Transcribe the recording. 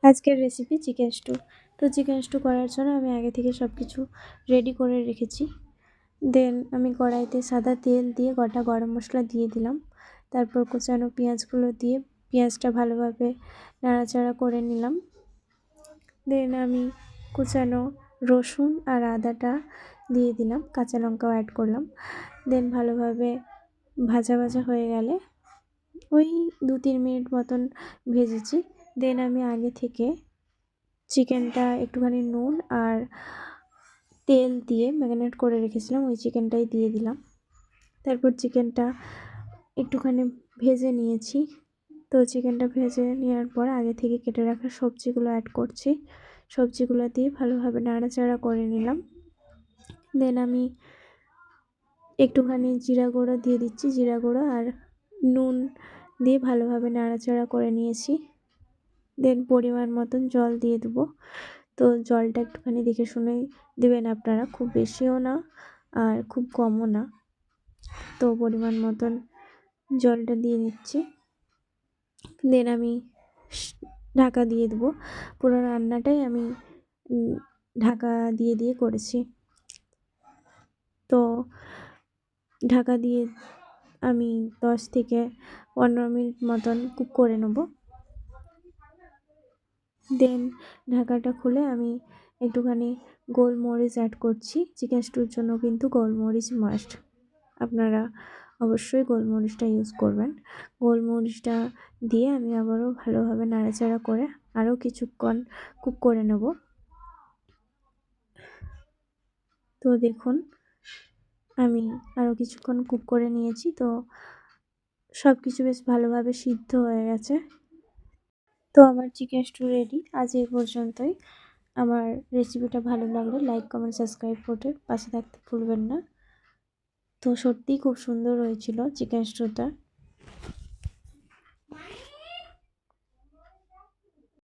আজকের recipe chicken stew. তো chicken stew করার জন্য আমি আগে থেকে সব কিছু রেডি করে রেখেছি। দেন আমি কড়াইতে সাদা তেল দিয়ে গোটা গরম মশলা দিয়ে দিলাম। তারপর কুচানো পেঁয়াজগুলো দিয়ে পেঁয়াজটা ভালোভাবে নাড়াচাড়া করে নিলাম। দেন আমি কুচানো রসুন আর আদাটা দিয়ে দিলাম, কাঁচা লঙ্কাও অ্যাড করলাম। দেন ভালোভাবে ভাজা ভাজা হয়ে গেলে ওই 2-3 মিনিট মতন ভেজেছি। দেন আমি আগে থেকে চিকেনটা একটুখানি নুন আর তেল দিয়ে ম্যারিনেট করে রেখেছিলাম, ওই চিকেনটাই দিয়ে দিলাম। তারপর চিকেনটা একটুখানি ভেজে নিয়েছি। তো চিকেনটা ভেজে নেওয়ার পর আগে থেকে কেটে রাখা সবজিগুলো অ্যাড করছি। সবজিগুলো দিয়ে ভালোভাবে নাড়াচাড়া করে নিলাম। দেন আমি একটুখানি জিরা গুঁড়ো দিয়ে দিচ্ছি, জিরা গুঁড়ো আর নুন দিয়ে ভালোভাবে নাড়াচাড়া করে নিয়েছি। দেন পরিমাণ মতন জল দিয়ে দেবো। তো জলটা একটুখানি দেখে শুনেই দেবেন আপনারা, খুব বেশিও না আর খুব কমও না। তো পরিমাণ মতন জলটা দিয়ে নিচ্ছি। দেন আমি ঢাকা দিয়ে দেবো। পুরো রান্নাটাই আমি ঢাকা দিয়ে দিয়ে করেছি। তো ঢাকা দিয়ে আমি 10 থেকে 15 মিনিট মতন কুক করে নেব। দেন ঢাকাটা খুলে আমি একটুখানি গোলমরিচ অ্যাড করছি। চিকেন স্টুর জন্য কিন্তু গোলমরিচ মাস্ট, আপনারা অবশ্যই গোলমরিচটা ইউজ করবেন। গোলমরিচটা দিয়ে আমি আবারও ভালোভাবে নাড়াচাড়া করে আরও কিছুক্ষণ কুক করে নেব। তো দেখুন আমি আরও কিছুক্ষণ কুক করে নিয়েছি। তো সব কিছু বেশ ভালোভাবে সিদ্ধ হয়ে গেছে। তো আমার চিকেন স্টু রেডি। আজ এই পর্যন্তই। আমার রেসিপিটা ভালো লাগলে লাইক, কমেন্ট, সাবস্ক্রাইব করে পাশে থাকতে ভুলবেন না। তো সত্যিই খুব সুন্দর হয়েছিল চিকেন স্টুটা।